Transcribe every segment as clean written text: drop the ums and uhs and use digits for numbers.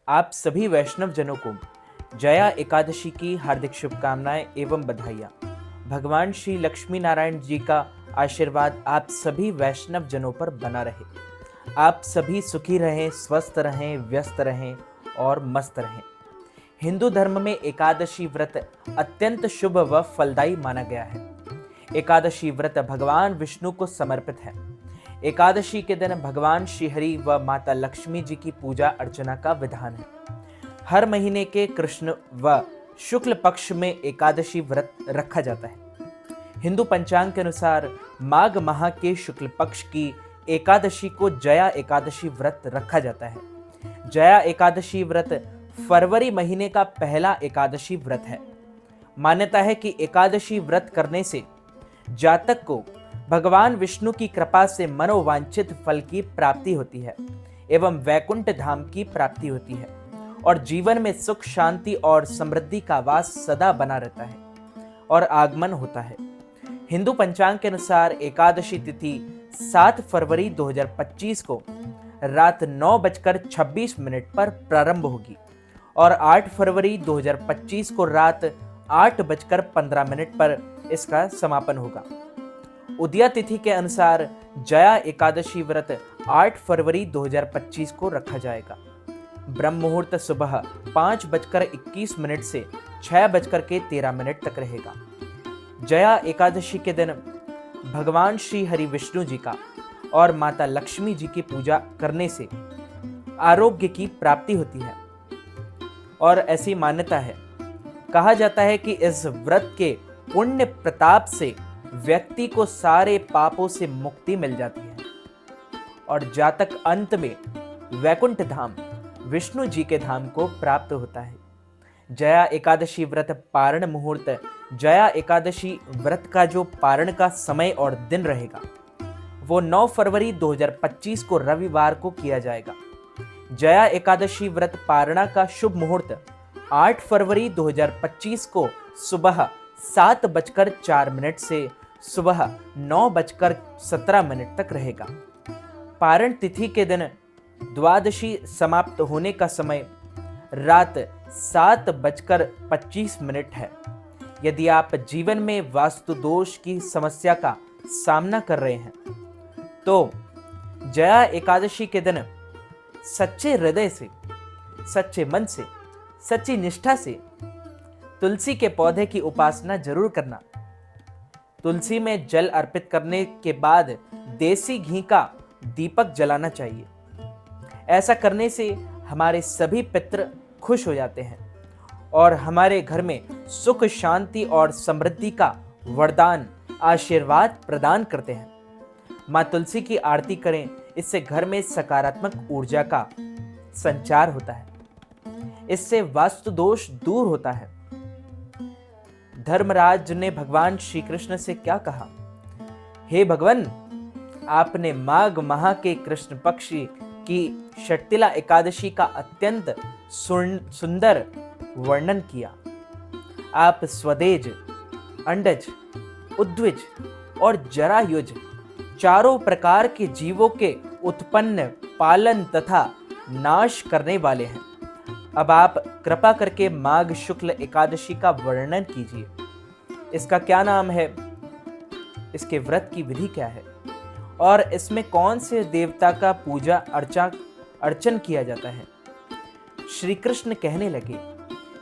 आप सभी वैष्णव जनों को जया एकादशी की हार्दिक शुभकामनाएं एवं बधाइयाँ। भगवान श्री लक्ष्मी नारायण जी का आशीर्वाद आप सभी वैष्णव जनों पर बना रहे। आप सभी सुखी रहें, स्वस्थ रहें, व्यस्त रहें और मस्त रहें। हिंदू धर्म में एकादशी व्रत अत्यंत शुभ व फलदायी माना गया है। एकादशी व्रत भगवान विष्णु को समर्पित है। एकादशी के दिन भगवान श्रीहरि व माता लक्ष्मी जी की पूजा अर्चना का विधान है। हर महीने के कृष्ण व शुक्ल पक्ष में एकादशी व्रत रखा जाता है। हिंदू पंचांग के अनुसार माघ माह के शुक्ल पक्ष की एकादशी को जया एकादशी व्रत रखा जाता है। जया एकादशी व्रत फरवरी महीने का पहला एकादशी व्रत है। मान्यता है कि एकादशी व्रत करने से जातक को भगवान विष्णु की कृपा से मनोवांछित फल की प्राप्ति होती है एवं वैकुंठ धाम की प्राप्ति होती है और जीवन में सुख, शांति और समृद्धि का वास सदा बना रहता है और आगमन होता है। हिंदू पंचांग के अनुसार एकादशी तिथि 7 फरवरी 2025 को रात 9:26 पर प्रारंभ होगी और 8 फरवरी 2025 को रात 8:15 पर इसका समापन होगा। उदया तिथि के अनुसार जया एकादशी व्रत 8 फरवरी 2025 को रखा जाएगा। ब्रह्म मुहूर्त सुबह 5:21 से 6:13 तक रहेगा। जया एकादशी के दिन भगवान श्री हरि विष्णु जी का और माता लक्ष्मी जी की पूजा करने से आरोग्य की प्राप्ति होती है और ऐसी मान्यता है। कहा जाता है कि इस व्रत के पुण्य प्रताप से व्यक्ति को सारे पापों से मुक्ति मिल जाती है और जातक अंत में वैकुंठ धाम विष्णु जी के धाम को प्राप्त होता है। जया एकादशी व्रत पारण मुहूर्त जया एकादशी व्रत का जो पारण का समय और दिन रहेगा वो 9 फरवरी 2025 को रविवार को किया जाएगा। जया एकादशी व्रत पारणा का शुभ मुहूर्त 8 फरवरी 2025 को सुबह 7:04 से सुबह 9:17 तक रहेगा। पारण तिथि के दिन द्वादशी समाप्त होने का समय रात 7:25 है। यदि आप जीवन में वास्तु दोष की समस्या का सामना कर रहे हैं तो जया एकादशी के दिन सच्चे हृदय से, सच्चे मन से, सच्ची निष्ठा से तुलसी के पौधे की उपासना जरूर करना। तुलसी में जल अर्पित करने के बाद देसी घी का दीपक जलाना चाहिए। ऐसा करने से हमारे सभी पितृ खुश हो जाते हैं और हमारे घर में सुख, शांति और समृद्धि का वरदान, आशीर्वाद प्रदान करते हैं। माँ तुलसी की आरती करें, इससे घर में सकारात्मक ऊर्जा का संचार होता है। इससे वास्तु दोष दूर होता है। धर्मराज ने भगवान श्री कृष्ण से क्या कहा? हे भगवान, आपने माघ माह के कृष्ण पक्ष की षटतिला एकादशी का अत्यंत सुंदर वर्णन किया। आप स्वदेज, अंडज, उद्विज और जरायुज चारों प्रकार के जीवों के उत्पन्न, पालन तथा नाश करने वाले हैं। अब आप कृपा करके माघ शुक्ल एकादशी का वर्णन कीजिए। इसका क्या नाम है, इसके व्रत की विधि क्या है और इसमें कौन से देवता का पूजा अर्चन किया जाता है। श्री कृष्ण कहने लगे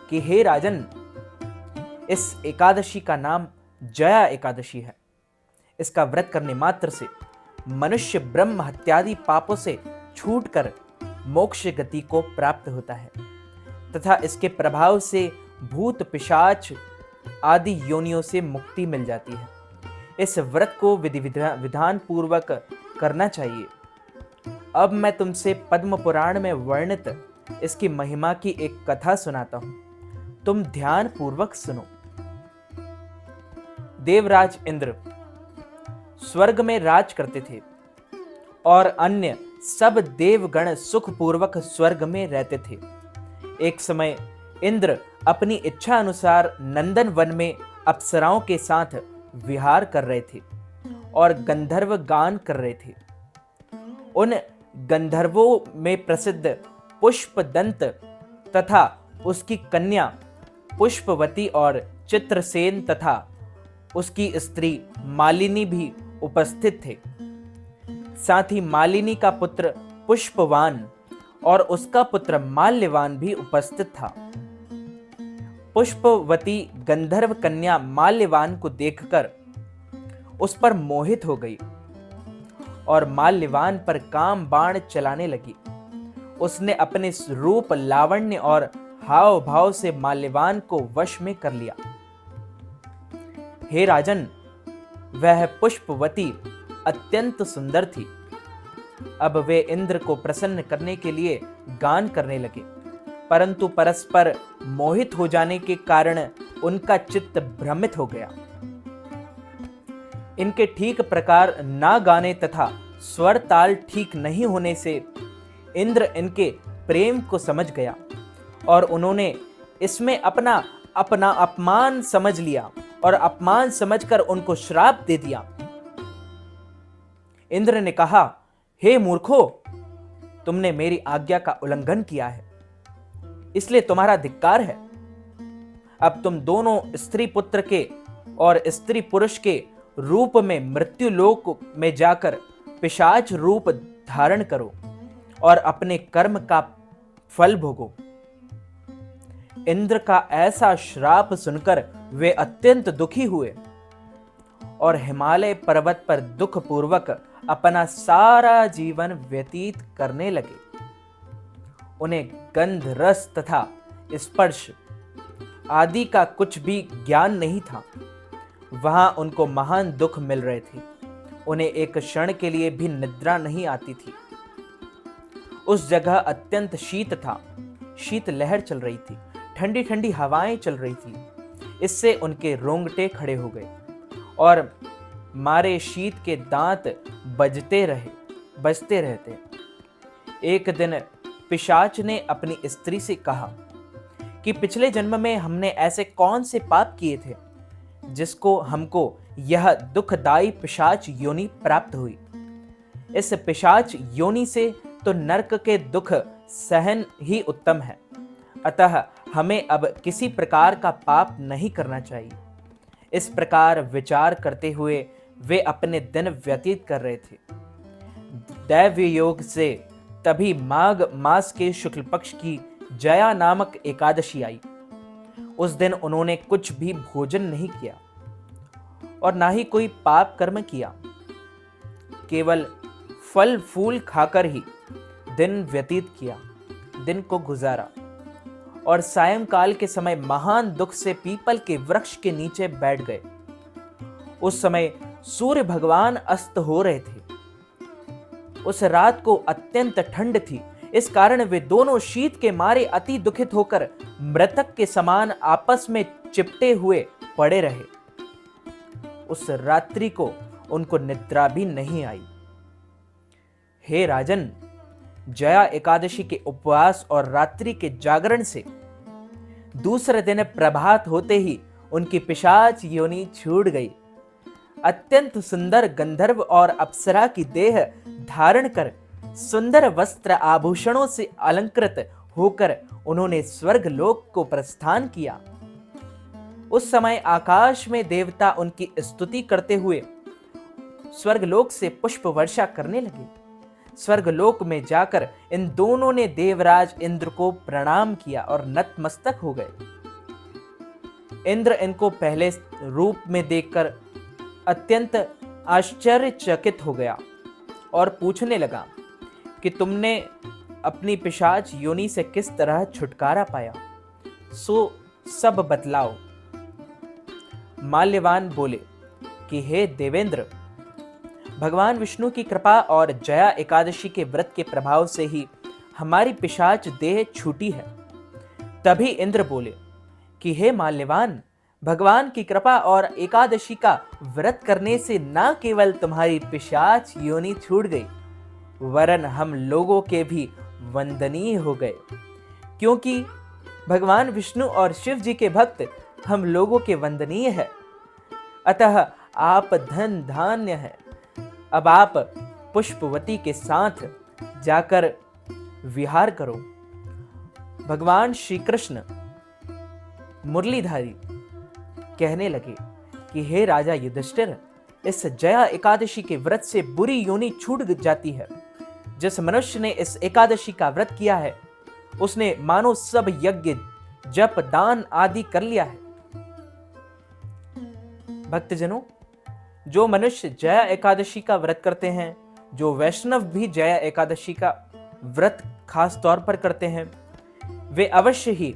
कि हे राजन, इस एकादशी का नाम जया एकादशी है। इसका व्रत करने मात्र से मनुष्य ब्रह्म हत्यादि पापों से छूटकर मोक्ष गति को प्राप्त होता है तथा इसके प्रभाव से भूत, पिशाच आदि योनियों से मुक्ति मिल जाती है। इस व्रत को विधि विधान पूर्वक करना चाहिए। अब मैं तुमसे पद्म पुराण में वर्णित इसकी महिमा की एक कथा सुनाता हूं। तुम ध्यान पूर्वक सुनो। देवराज इंद्र स्वर्ग में राज करते थे और अन्य सब देवगण सुखपूर्वक स्वर्ग में रहते थे। एक समय इंद्र अपनी इच्छा अनुसार नंदन वन में अप्सराओं के साथ विहार कर रहे थे और गंधर्व गान कर रहे थे। उन गंधर्वों में प्रसिद्ध पुष्पदंत तथा उसकी कन्या पुष्पवती और चित्रसेन तथा उसकी स्त्री मालिनी भी उपस्थित थे। साथ ही मालिनी का पुत्र पुष्पवान और उसका पुत्र माल्यवान भी उपस्थित था। पुष्पवती गंधर्व कन्या माल्यवान को देखकर उस पर मोहित हो गई और माल्यवान पर काम बाण चलाने लगी। उसने अपने रूप, लावण्य और हाव भाव से माल्यवान को वश में कर लिया। हे राजन, वह पुष्पवती अत्यंत सुंदर थी। अब वे इंद्र को प्रसन्न करने के लिए गान करने लगे, परंतु परस्पर मोहित हो जाने के कारण उनका चित्त भ्रमित हो गया। इनके ठीक प्रकार ना गाने तथा स्वर ताल ठीक नहीं होने से इंद्र इनके प्रेम को समझ गया और उन्होंने इसमें अपना अपमान समझ लिया और अपमान समझकर उनको श्राप दे दिया। इंद्र ने कहा, हे मूर्खो, तुमने मेरी आज्ञा का उल्लंघन किया है, इसलिए तुम्हारा धिक्कार है। अब तुम दोनों स्त्री पुत्र के और स्त्री पुरुष के रूप में मृत्यु लोक में जाकर पिशाच रूप धारण करो और अपने कर्म का फल भोगो। इंद्र का ऐसा श्राप सुनकर वे अत्यंत दुखी हुए और हिमालय पर्वत पर दुख पूर्वक अपना सारा जीवन व्यतीत करने लगे। उन्हें गंध, रस तथा स्पर्श आदि का कुछ भी ज्ञान नहीं था। वहां उनको महान दुख मिल रहे थे। उन्हें एक क्षण के लिए भी निद्रा नहीं आती थी। उस जगह अत्यंत शीत था। शीत लहर चल रही थी, ठंडी ठंडी हवाएं चल रही थी। इससे उनके रोंगटे खड़े हो गए और मारे शीत के दांत बजते रहते। एक दिन पिशाच ने अपनी स्त्री से कहा कि पिछले जन्म में हमने ऐसे कौन से पाप किए थे जिसको हमको यह दुखदायी पिशाच योनि प्राप्त हुई। इस पिशाच योनि से तो नरक के दुख सहन ही उत्तम है। अतः हमें अब किसी प्रकार का पाप नहीं करना चाहिए। इस प्रकार विचार करते हुए वे अपने दिन व्यतीत कर रहे थे। दैव योग से तभी माघ मास के शुक्ल पक्ष की जया नामक एकादशी आई। उस दिन उन्होंने कुछ भी भोजन नहीं किया और ना ही कोई पाप कर्म किया। केवल फल फूल खाकर ही दिन व्यतीत किया, दिन को गुजारा और सायंकाल के समय महान दुख से पीपल के वृक्ष के नीचे बैठ गए। उस समय सूर्य भगवान अस्त हो रहे थे। उस रात को अत्यंत ठंड थी। इस कारण वे दोनों शीत के मारे अति दुखित होकर मृतक के समान आपस में चिपटे हुए पड़े रहे। उस रात्रि को उनको निद्रा भी नहीं आई। हे राजन, जया एकादशी के उपवास और रात्रि के जागरण से दूसरे दिन प्रभात होते ही उनकी पिशाच योनि छूट गई। अत्यंत सुंदर गंधर्व और अप्सरा की देह धारण कर सुंदर वस्त्र आभूषणों से अलंकृत होकर उन्होंने स्वर्ग लोक को प्रस्थान किया। उस समय आकाश में देवता उनकी स्तुति करते हुए स्वर्गलोक से पुष्प वर्षा करने लगे। स्वर्गलोक में जाकर इन दोनों ने देवराज इंद्र को प्रणाम किया और नतमस्तक हो गए। इंद्र इनको पहले रूप में देखकर अत्यंत आश्चर्यचकित हो गया और पूछने लगा कि तुमने अपनी पिशाच योनि से किस तरह छुटकारा पाया, सो सब बतलाओ। माल्यवान बोले कि हे देवेंद्र, भगवान विष्णु की कृपा और जया एकादशी के व्रत के प्रभाव से ही हमारी पिशाच देह छूटी है। तभी इंद्र बोले कि हे माल्यवान, भगवान की कृपा और एकादशी का व्रत करने से न केवल तुम्हारी पिशाच योनि छूट गई, वरन हम लोगों के भी वंदनीय हो गए, क्योंकि भगवान विष्णु और शिव जी के भक्त हम लोगों के वंदनीय है। अतः आप धन धान्य है। अब आप पुष्पवती के साथ जाकर विहार करो। भगवान श्री कृष्ण मुरलीधारी कहने लगे कि हे राजा युधिष्ठिर, इस जया एकादशी के व्रत से बुरी योनि छूट जाती है। जिस मनुष्य ने इस एकादशी का व्रत किया है उसने मानो सब यज्ञ जप दान आदि कर लिया है। भक्तजनों, जो मनुष्य जया एकादशी का व्रत करते हैं, जो वैष्णव भी जया एकादशी का व्रत खास तौर पर करते हैं, वे अवश्य ही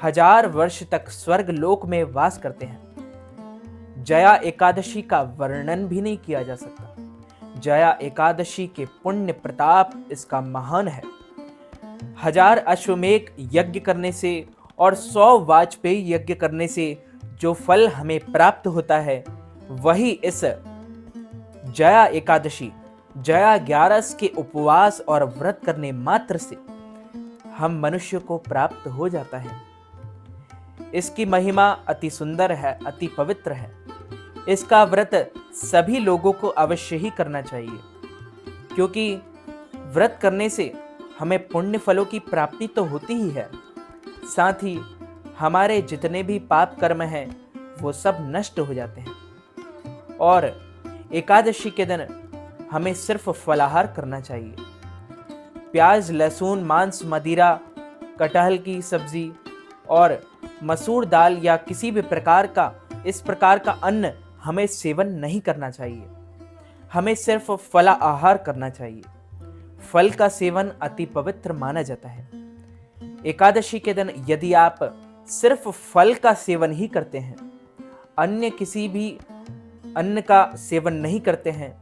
1000 वर्ष तक स्वर्ग लोक में वास करते हैं। जया एकादशी का वर्णन भी नहीं किया जा सकता। जया एकादशी के पुण्य प्रताप इसका महान है। 1000 अश्वमेध यज्ञ करने से और 100 वाजपेयी यज्ञ करने से जो फल हमें प्राप्त होता है, वही इस जया एकादशी, जया 11 के उपवास और व्रत करने मात्र से हम मनुष्य को प्राप्त हो जाता है। इसकी महिमा अति सुंदर है, अति पवित्र है। इसका व्रत सभी लोगों को अवश्य ही करना चाहिए, क्योंकि व्रत करने से हमें पुण्य फलों की प्राप्ति तो होती ही है, साथ ही हमारे जितने भी पाप कर्म हैं वो सब नष्ट हो जाते हैं। और एकादशी के दिन हमें सिर्फ फलाहार करना चाहिए। प्याज, लहसुन, मांस, मदिरा, कटहल की सब्जी और मसूर दाल या किसी भी प्रकार का इस प्रकार का अन्न हमें सेवन नहीं करना चाहिए। हमें सिर्फ फला आहार करना चाहिए। फल का सेवन अति पवित्र माना जाता है। एकादशी के दिन यदि आप सिर्फ फल का सेवन ही करते हैं, अन्य किसी भी अन्न का सेवन नहीं करते हैं,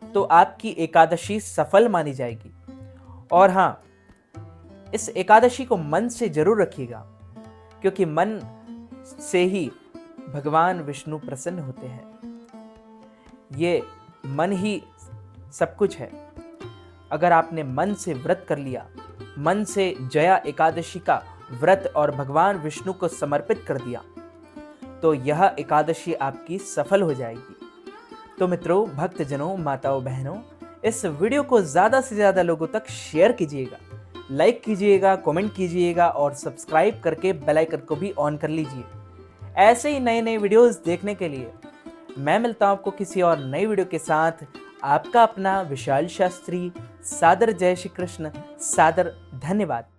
तो आपकी एकादशी सफल मानी जाएगी। और हाँ, इस एकादशी को मन से जरूर रखिएगा, क्योंकि मन से ही भगवान विष्णु प्रसन्न होते हैं। ये मन ही सब कुछ है। अगर आपने मन से व्रत कर लिया, मन से जया एकादशी का व्रत और भगवान विष्णु को समर्पित कर दिया, तो यह एकादशी आपकी सफल हो जाएगी। तो मित्रों, भक्तजनों, माताओं, बहनों, इस वीडियो को ज़्यादा से ज़्यादा लोगों तक शेयर कीजिएगा, लाइक कीजिएगा, कमेंट कीजिएगा और सब्सक्राइब करके बेल आइकन को भी ऑन कर लीजिए। ऐसे ही नए नए वीडियोस देखने के लिए मैं मिलता हूं आपको किसी और नई वीडियो के साथ। आपका अपना विशाल शास्त्री। सादर जय श्री कृष्ण। सादर धन्यवाद।